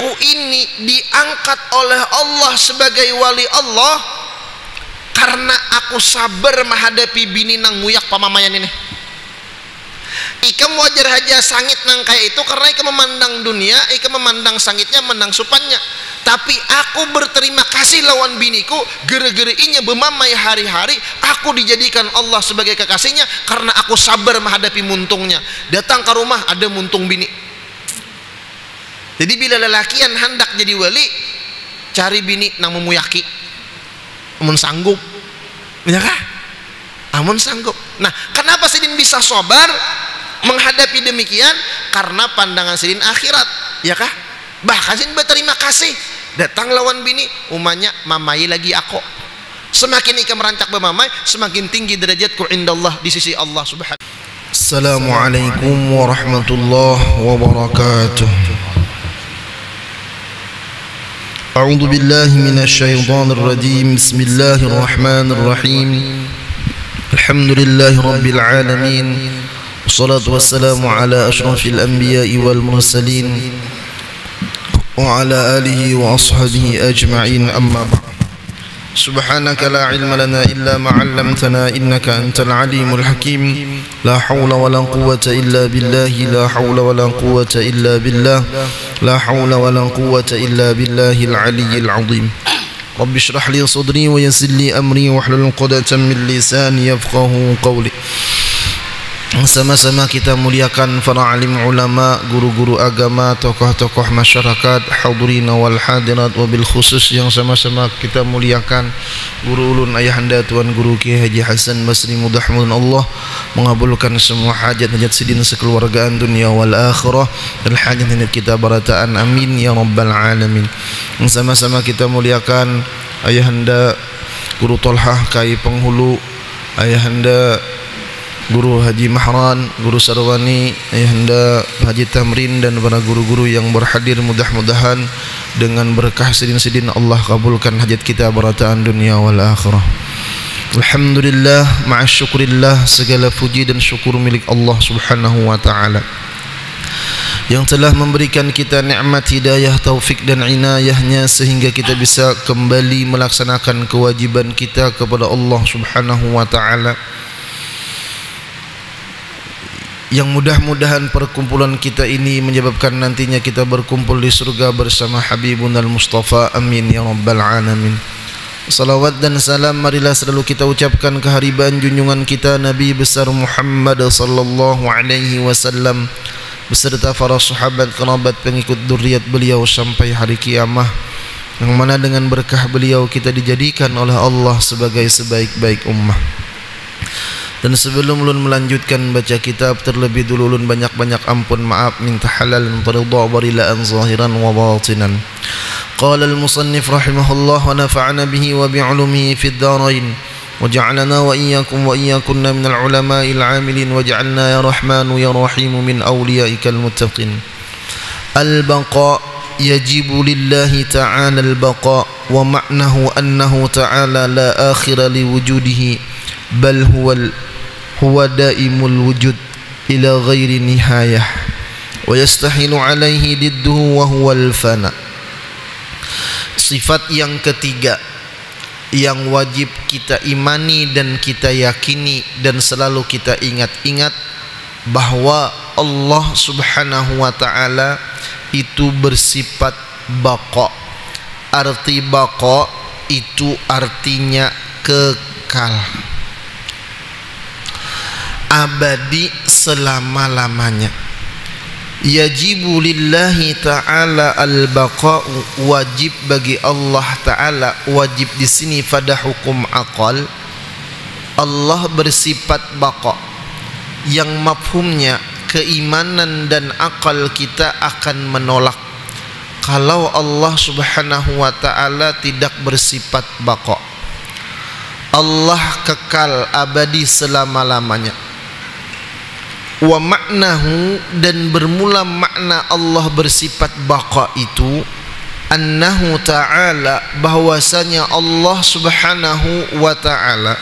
aku ini diangkat oleh Allah sebagai wali Allah karena aku sabar menghadapi bini nang muyak pamamayan ini. Ika wajar aja sangit nang kayak itu karena ika memandang dunia, ika memandang sangitnya, memandang supannya. Tapi aku berterima kasih lawan biniku, gara-gara inya bemamai hari-hari, aku dijadikan Allah sebagai kekasihnya karena aku sabar menghadapi muntungnya. Datang ke rumah ada muntung bini. Jadi bila lelakian hendak jadi wali, cari bini nang memuyaki, amun sanggup, ya kah? Amun sanggup. Nah, kenapa Sidin bisa sabar menghadapi demikian? Karena pandangan Sidin akhirat, ya kah? Bahkan Sidin berterima kasih. Datang lawan bini, umanya mamai lagi aku. Semakin ika merancak bermamai, semakin tinggi derajatku indallah di sisi Allah Subhanahu. Assalamualaikum warahmatullahi wabarakatuh. A'udzu billahi minasyaitonir rajim. Bismillahirrahmanirrahim. Alhamdulillahi rabbil alamin. Wassalatu wassalamu ala asyrafil anbiya'i wal mursalin wa ala alihi wa ashabihi ajma'in, amma ba'd. Subhanaka la ilma lana illa ma 'allamtana innaka antal alimul hakim. La hawla wa la quwwata illa billahi, la hawla wa la quwwata illa billah, la hawla wa la quwwata illa billahil aliyyil 'azim. Rabbi shrah li sadri wa yassir li amri wahlul 'uqdatam min lisani yafqahu qawli. Sama-sama kita muliakan para alim ulama, guru-guru agama, tokoh-tokoh masyarakat, hadirin wal hadirat, wabil khusus yang sama-sama kita muliakan guru ulun ayahanda Tuan Guru Kiai Haji Hasan Basri, mudah-mudahan Allah mengabulkan semua hajat-hajat Sidin sekeluargaan dunia wal akhirah dan hajat-hajat kita barataan, amin ya rabbal alamin. Sama-sama kita muliakan ayahanda Guru Tolhah Kai Penghulu, ayahanda Guru Haji Mahran, Guru Sarwani, ayahanda Haji Tamrin dan para guru-guru yang berhadir. Mudah-mudahan dengan berkah Sidin-Sidin Allah kabulkan hajat kita barataan dunia wal akhirah. Alhamdulillah, ma'asyukrillah, segala puji dan syukur milik Allah Subhanahu wa ta'ala yang telah memberikan kita nikmat hidayah, taufik dan inayahnya sehingga kita bisa kembali melaksanakan kewajiban kita kepada Allah Subhanahu wa ta'ala, yang mudah-mudahan perkumpulan kita ini menyebabkan nantinya kita berkumpul di surga bersama Habibuna al-Mustafa, amin ya rabbal alamin. Salawat dan salam marilah selalu kita ucapkan kehariban junjungan kita Nabi besar Muhammad sallallahu alaihi wasallam beserta para sahabat, kerabat, pengikut dzurriat beliau sampai hari kiamah, yang mana dengan berkah beliau kita dijadikan oleh Allah sebagai sebaik-baik ummah. Dan sebelum ulun melanjutkan baca kitab, terlebih dulu ulun banyak-banyak ampun maaf, minta halal, minta ridha, barilaan zahiran wa batinan. Qala al-musannif rahimahullah wa nafa'ana bihi wa bi'ulumihi fid darain wa ja'alana wa iyyakum wa iyyakunna minal ulama'il 'amilin wa ja'alna ya rahmanu ya rahimu min awliyaikal muttaqin. Al-baqa yajibu lillahi ta'ala al-baqa wa ma'nahu annahu ta'ala la akhira li wujudihi bal huwa daimul wujud ila ghairi nihayah wa yastahilu alaihi didduhu wa huwal fana. Sifat yang ketiga yang wajib kita imani dan kita yakini dan selalu kita ingat-ingat, bahwa Allah Subhanahu wa ta'ala itu bersifat baqa. Arti baqa itu artinya kekal, abadi selama-lamanya. Yajibu lillahi ta'ala al-baqa'u, wajib bagi Allah ta'ala, wajib di sini pada hukum akal. Allah bersifat baqa yang mafhumnya keimanan dan akal kita akan menolak kalau Allah Subhanahu wa ta'ala tidak bersifat baqa. Allah kekal abadi selama-lamanya. Wa maknahu, dan bermula makna Allah bersifat baqa itu, annahu ta'ala, bahwasanya Allah Subhanahu wa ta'ala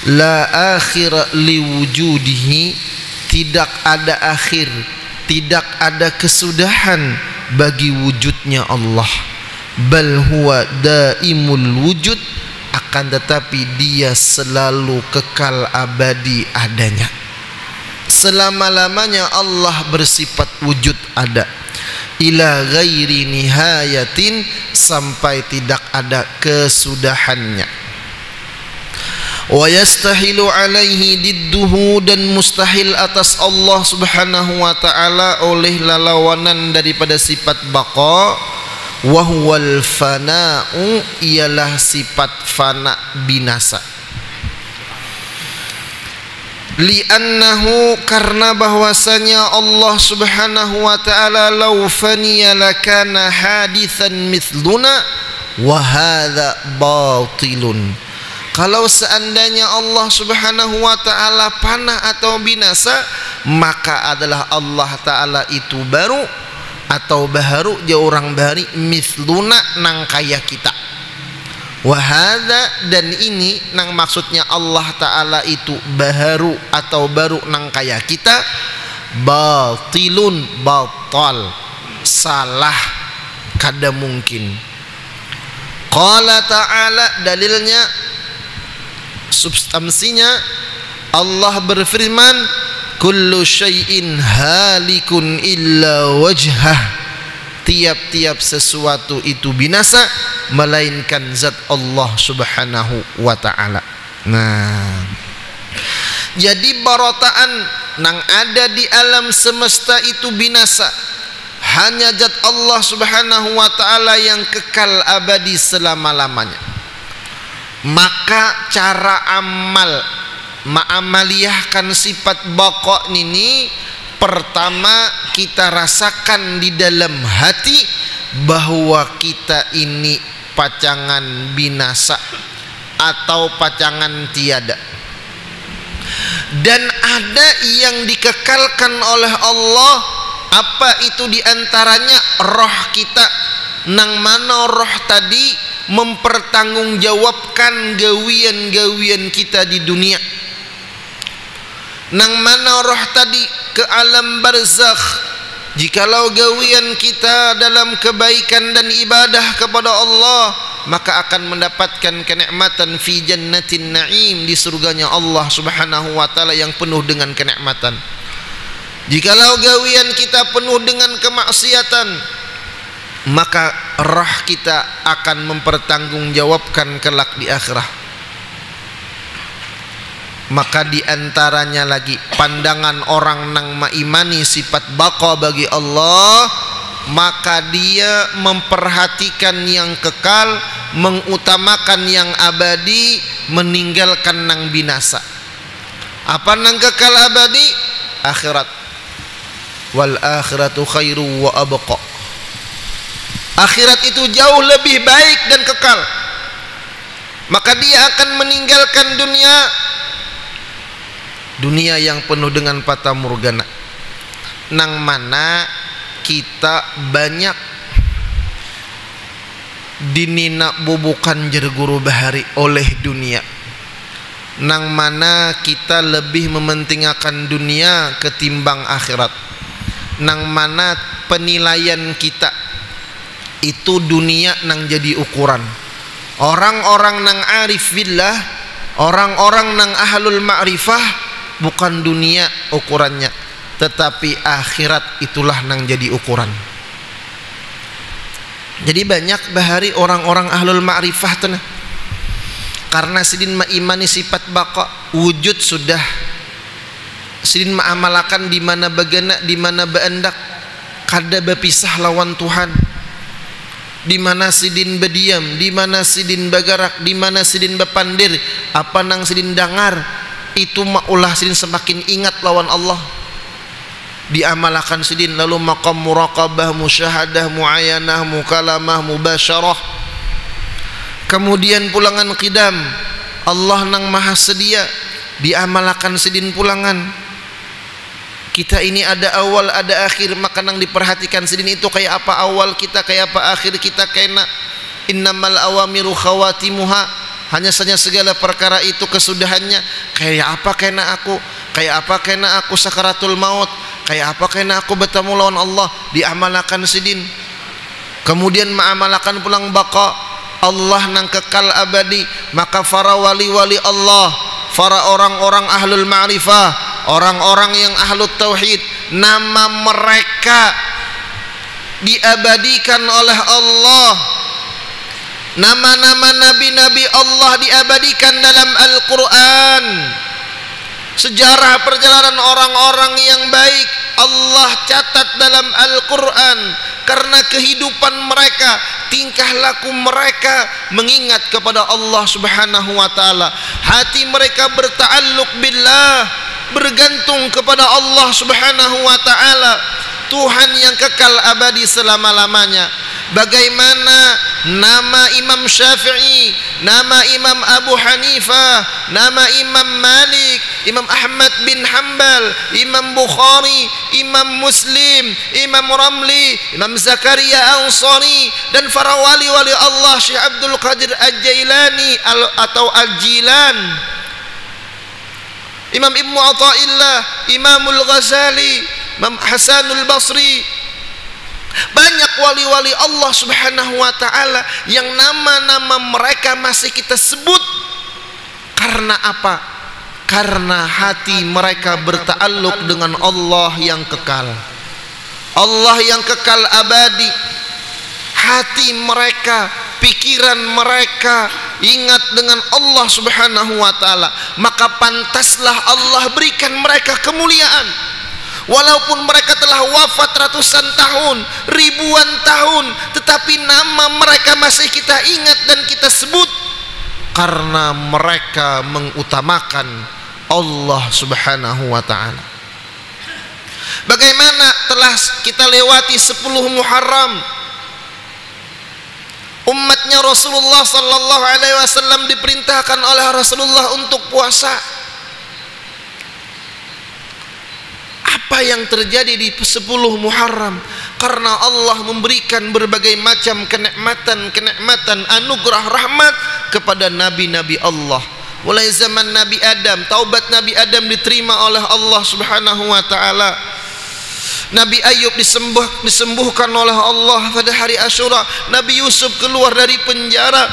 la akhir liwujudihi, tidak ada akhir, tidak ada kesudahan bagi wujudnya Allah. Bal huwa daimul wujud, akan tetapi dia selalu kekal abadi adanya. Selama-lamanya Allah bersifat wujud ada. Ila ghairi nihayatin, sampai tidak ada kesudahannya. Wa yastahilu alaihi didduhu, dan mustahil atas Allah subhanahu wa ta'ala oleh lawanan daripada sifat baqa. Wa huwal fana'u, ialah sifat fana, binasa. Li'annahu, karena bahwasanya Allah subhanahu wa ta'ala law faniya lakana hadithan mithluna wa hadha batilun. Kalau seandainya Allah subhanahu wa ta'ala fana atau binasa, maka adalah Allah ta'ala itu baru atau baharu dia orang bahari, mithluna nang kaya kita. Wahada, dan ini nang maksudnya Allah ta'ala itu baharu atau baru nang kaya kita, batilun, batal, salah, kada mungkin. Qala ta'ala, dalilnya, substansinya, Allah berfirman, kullu syai'in halikun illa wajhah, tiap-tiap sesuatu itu binasa melainkan zat Allah subhanahu wa ta'ala. Nah, jadi barotaan nang ada di alam semesta itu binasa, hanya zat Allah subhanahu wa ta'ala yang kekal abadi selama-lamanya. Maka cara ma'amaliyahkan sifat baqa ini, pertama kita rasakan di dalam hati bahwa kita ini pacangan binasa atau pacangan tiada, dan ada yang dikekalkan oleh Allah. Apa itu diantaranya? Roh kita, nang mana roh tadi mempertanggungjawabkan gawian-gawian kita di dunia. Nang mana roh tadi ke alam barzakh, jikalau gawian kita dalam kebaikan dan ibadah kepada Allah, maka akan mendapatkan kenikmatan fi jannatin na'im, di surganya Allah subhanahu wa ta'ala yang penuh dengan kenikmatan. Jikalau gawian kita penuh dengan kemaksiatan, maka roh kita akan mempertanggungjawabkan kelak di akhirah. Maka diantaranya lagi pandangan orang nang maimani sifat baqa bagi Allah, maka dia memperhatikan yang kekal, mengutamakan yang abadi, meninggalkan nang binasa. Apa nang kekal abadi? Akhirat. Wal akhiratu khairu wa abqa. Akhirat itu jauh lebih baik dan kekal. Maka dia akan meninggalkan dunia yang penuh dengan fata morgana, nang mana kita banyak dinina bubukan jerguru bahari oleh dunia, nang mana kita lebih mementingkan dunia ketimbang akhirat, nang mana penilaian kita itu dunia nang jadi ukuran. Orang-orang nang arif billah, orang-orang nang ahlul ma'rifah, bukan dunia ukurannya, tetapi akhirat itulah nang jadi ukuran. Jadi banyak bahari orang-orang ahlul ma'rifah tuh, karena sidin ma'imani sifat baqa wujud sudah, sidin ma'amalakan di mana bagana, di mana beendak, kada berpisah lawan Tuhan, di mana sidin berdiam, di mana sidin bergerak, di mana sidin berpandir, apa nang sidin dengar, itu maulah sidin semakin ingat lawan Allah, diamalkan sidin. Lalu maqam muraqabah, musyahadah, muayanah, mukalamah, mubasyarah, kemudian pulangan qidam, Allah nang maha sedia, diamalkan sidin pulangan. Kita ini ada awal ada akhir, maka nang diperhatikan sidin itu kayak apa awal kita, kayak apa akhir kita. Kena innamal awamiru khawatimuha, hanya saja segala perkara itu kesudahannya. Kayak apa kena aku, kayak apa kena aku sakaratul maut, kayak apa kena aku bertemu lawan Allah, diamalkan sidin. kemudian ma'amalakan pulang baqa, Allah nang kekal abadi, maka para wali-wali Allah, para orang-orang ahlul ma'rifah, orang-orang yang ahlut tauhid, nama mereka diabadikan oleh Allah. Nama-nama nabi-nabi Allah diabadikan dalam Al-Quran. Sejarah perjalanan orang-orang yang baik Allah catat dalam Al-Quran, karena kehidupan mereka, tingkah laku mereka mengingat kepada Allah Subhanahu wa ta'ala. Hati mereka berta'alluq billah, bergantung kepada Allah Subhanahu wa ta'ala, Tuhan yang kekal abadi selama-lamanya. Bagaimana nama Imam Syafi'i, nama Imam Abu Hanifah, nama Imam Malik, Imam Ahmad bin Hanbal, Imam Bukhari, Imam Muslim, Imam Ramli, Imam Zakaria Ansari, dan para wali-wali Allah, Syekh Abdul Qadir Al-Jailani atau Al-Jilan, Imam Ibnu Athaillah, Imamul Ghazali, Imam Hasanul Basri. Banyak wali-wali Allah Subhanahu wa ta'ala yang nama-nama mereka masih kita sebut. Karena apa? Karena hati mereka berta'alluq dengan Allah yang kekal, Allah yang kekal abadi. Hati mereka, pikiran mereka ingat dengan Allah Subhanahu wa ta'ala, maka pantaslah Allah berikan mereka kemuliaan. Walaupun mereka telah wafat ratusan tahun, ribuan tahun, tetapi nama mereka masih kita ingat dan kita sebut, karena mereka mengutamakan Allah Subhanahu wa ta'ala. Bagaimana telah kita lewati 10 Muharram, umatnya Rasulullah sallallahu alaihi wasallam diperintahkan oleh Rasulullah untuk puasa. Apa yang terjadi di 10 Muharram? Karena Allah memberikan berbagai macam kenikmatan, anugerah, rahmat kepada nabi-nabi Allah. Mulai zaman Nabi Adam, taubat Nabi Adam diterima oleh Allah Subhanahu wa ta'ala. Nabi Ayub disembuhkan oleh Allah pada hari Asyura. Nabi Yusuf keluar dari penjara.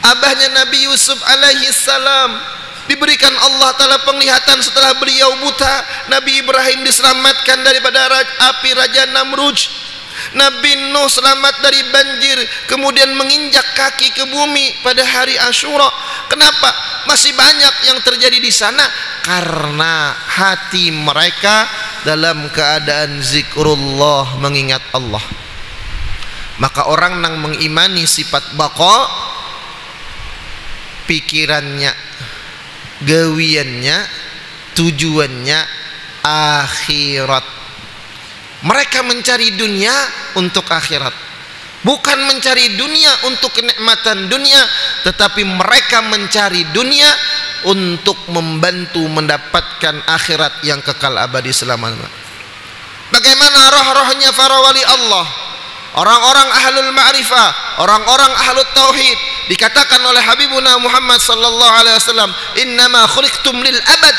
Abahnya Nabi Yusuf alaihi salam diberikan Allah ta'ala penglihatan setelah beliau buta. Nabi Ibrahim diselamatkan daripada api Raja Namruj. Nabi Nuh selamat dari banjir, kemudian menginjak kaki ke bumi pada hari Asyura. Kenapa? Masih banyak yang terjadi di sana, karena hati mereka dalam keadaan zikrullah, mengingat Allah. Maka orang yang mengimani sifat baqa, pikirannya, gawiannya, tujuannya akhirat. Mereka mencari dunia untuk akhirat, bukan mencari dunia untuk kenikmatan dunia, tetapi mereka mencari dunia untuk membantu mendapatkan akhirat yang kekal abadi selama-lamanya. Bagaimana roh-rohnya para wali Allah, orang-orang ahlul ma'rifah, orang-orang ahlut tauhid, dikatakan oleh Habibuna Muhammad sallallahu alaihi wasallam, innama khuliqtum lil abad,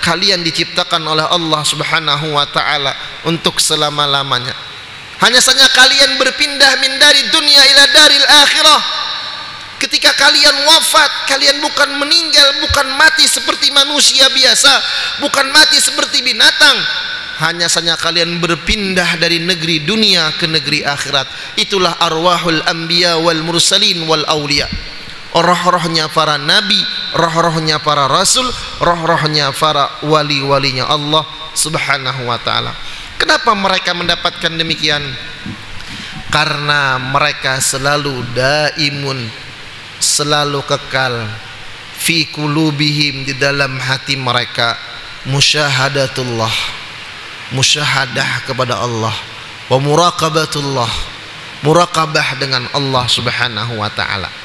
kalian diciptakan oleh Allah Subhanahu wa ta'ala untuk selama-lamanya. Hanya saja kalian berpindah min dari dunia ila daril akhirah. Ketika kalian wafat, kalian bukan meninggal, bukan mati seperti manusia biasa, bukan mati seperti binatang. Hanya saja kalian berpindah dari negeri dunia ke negeri akhirat. Itulah arwahul anbiya wal mursalin wal awliya. Roh-rohnya para nabi, roh-rohnya para rasul, roh-rohnya para wali-walinya Allah Subhanahu wa ta'ala. Kenapa mereka mendapatkan demikian? Karena mereka selalu daimun, selalu kekal fi qulubihim, di dalam hati mereka, musyahadatullah, musyahadah kepada Allah, wa muraqabatullah, muraqabah dengan Allah Subhanahu wa ta'ala.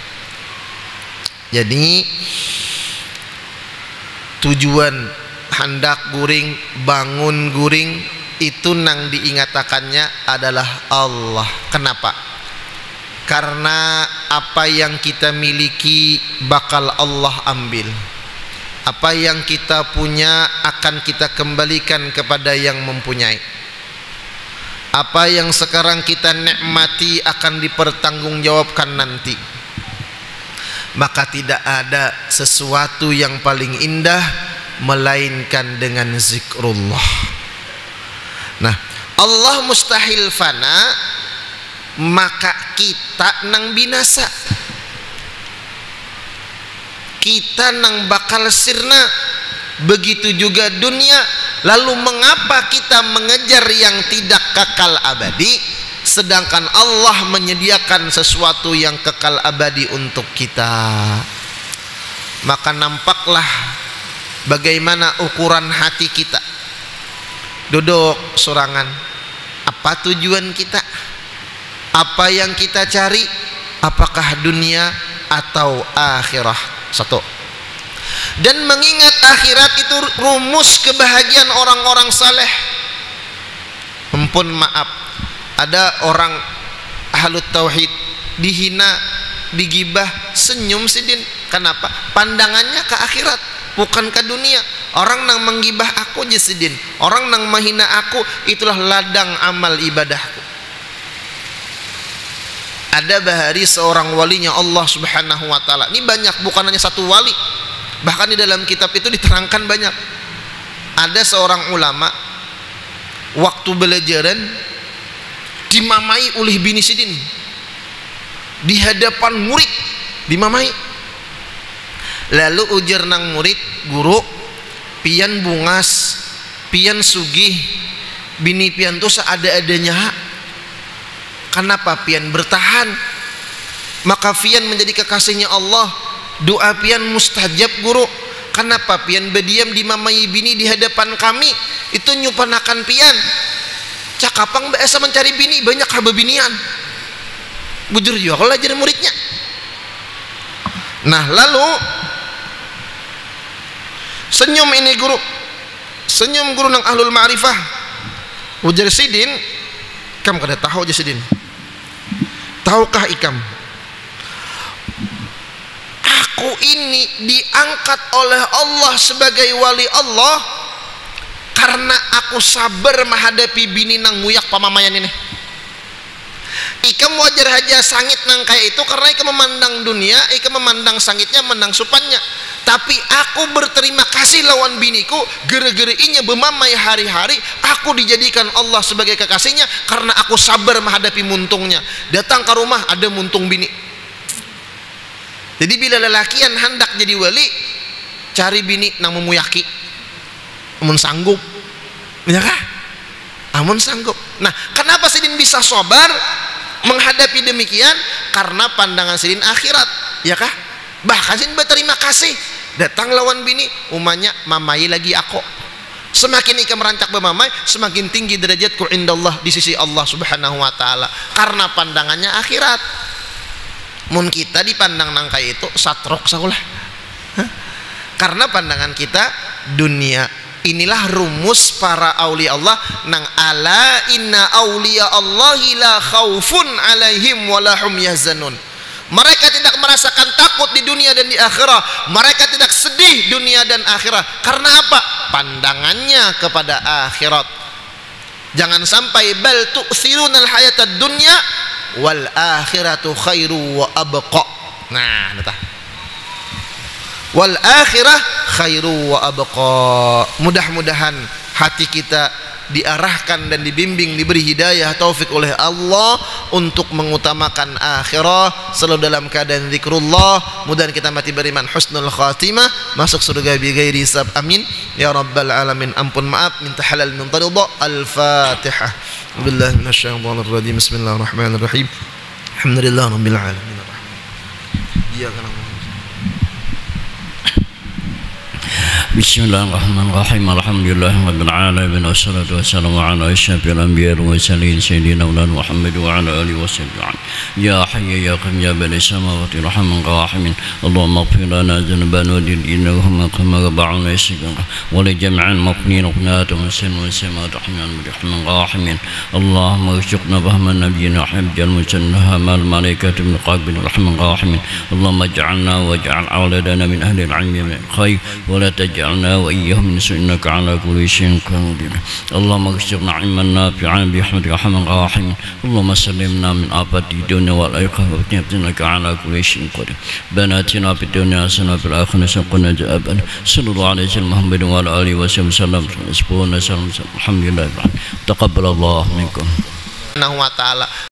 Jadi tujuan hendak guring, bangun guring, itu nang diingatakannya adalah Allah. Kenapa? Karena apa yang kita miliki bakal Allah ambil. Apa yang kita punya akan kita kembalikan kepada yang mempunyai. Apa yang sekarang kita nikmati akan dipertanggungjawabkan nanti. Maka tidak ada sesuatu yang paling indah melainkan dengan zikrullah. Nah, Allah mustahil fana, maka kita nang binasa, kita nang bakal sirna. Begitu juga dunia. Lalu mengapa kita mengejar yang tidak kekal abadi, sedangkan Allah menyediakan sesuatu yang kekal abadi untuk kita? Maka nampaklah bagaimana ukuran hati kita. Duduk sorangan, apa tujuan kita? Apa yang kita cari? Apakah dunia atau akhirah? Satu. Dan mengingat akhirat itu rumus kebahagiaan orang-orang saleh. Ampun maaf, ada orang ahlut tauhid dihina, digibah, senyum sidin. Kenapa? Pandangannya ke akhirat, bukan ke dunia. Orang nang menggibah aku jasidin, orang nang menghina aku, itulah ladang amal ibadahku. Ada bahari seorang walinya Allah subhanahu wa ta'ala. Ini banyak, bukan hanya satu wali. Bahkan di dalam kitab itu diterangkan banyak. Ada seorang ulama waktu belajaran dimamai oleh bini sidin di hadapan murid, dimamai. Lalu ujar nang murid, guru pian bungas, pian sugih, bini pian tuh seada-adanya. Kenapa pian bertahan? Maka pian menjadi kekasihnya Allah. Doa pian mustajab guru. Kenapa pian berdiam dimamai bini di hadapan kami? Itu nyupanakan pian. Cakapang biasa mencari bini, banyak haba binian. Bujur juga kalau ajar muridnya. Nah lalu senyum ini guru, senyum guru nang ahlul ma'rifah. Ujar sidin, kam kada tahu aja sidin. Tahukah ikam? Aku ini diangkat oleh Allah sebagai wali Allah karena aku sabar menghadapi bini nang nguyak pamamayan ini. Ikam wajar aja sangit nang kayak itu karena ikam memandang dunia, ikam memandang sangitnya, memandang supannya. Tapi aku berterima kasih lawan biniku, gara-gara inya bermamai hari-hari, aku dijadikan Allah sebagai kekasihnya karena aku sabar menghadapi muntungnya. Datang ke rumah ada muntung bini. Jadi bila lelakian hendak jadi wali, cari bini nang memuyaki, amun sanggup, ya kah? Amun sanggup. Nah, kenapa sidin bisa sabar menghadapi demikian? Karena pandangan sidin akhirat, ya kah? Bahkan sidin berterima kasih. Datang lawan bini, umanya mamai lagi aku. Semakin ikam merancak bermamai, semakin tinggi derajatku indallah di sisi Allah subhanahu wa ta'ala. Karena pandangannya akhirat. Mun kita dipandang nangka itu satrok saulah. Karena pandangan kita dunia. Inilah rumus para aulia Allah nang ala inna aulia Allahi la khaufun alaihim walahum yahzanun. Mereka tidak merasakan takut di dunia dan di akhirat. Mereka tidak sedih dunia dan akhirat. Karena apa? Pandangannya kepada akhirat. Jangan sampai bal tu'thirunal hayatad dunya wal akhiratu khairu wa abqa. Nah, neta. Wal akhirah khairu wa abqa. Mudah-mudahan hati kita diarahkan dan dibimbing, diberi hidayah taufik oleh Allah untuk mengutamakan akhirah, selalu dalam keadaan zikrullah. Mudah kita mati beriman, husnul khatimah, masuk surga bi ghairi hisab. Amin ya rabbal alamin. Ampun maaf, minta halal minta ridha. Al-Fatihah. Billahi minasyaitonir rajim. Bismillahirrahmanirrahim. Alhamdulillah rabbil alamin. Iyyaka na'budu. Bismillahirrahmanirrahim. Alhamdulillahirabbil alamin wassalatu wassalamu ala asyrafil anbiya'i wal mursalin sayyidina Muhammad wa ala alihi wasallam. Ya hayy ya qayyum ya bani samawati rahman rahimin. Allahumma ighfir lana dhunubana wa dinna wa kama rabbana yasqina wa li jam'an maqnin qnatun wa samawati rahman rahimin. Allahumma irzuqna fahman nabiyyina habjal musannaha mal malaikati min qabil rahman rahimin. Allahumma ij'alna waj'al awladana min ahli al-'ilmi min khair wa la taj'al وجعلنا وإياهم من سوء إنك على كل شيء قدير اللهم اكشفنا علما نافعا برحمتك يا أرحم الراحمين اللهم سلمنا من آفات الدنيا والآخرة إنك على كل شيء قدير بناتنا في الدنيا حسنة في الآخرة سقنا جابا صلى الله عليه وسلم محمد وعلى آله وسلم الحمد لله تقبل الله منكم. Wa ta'ala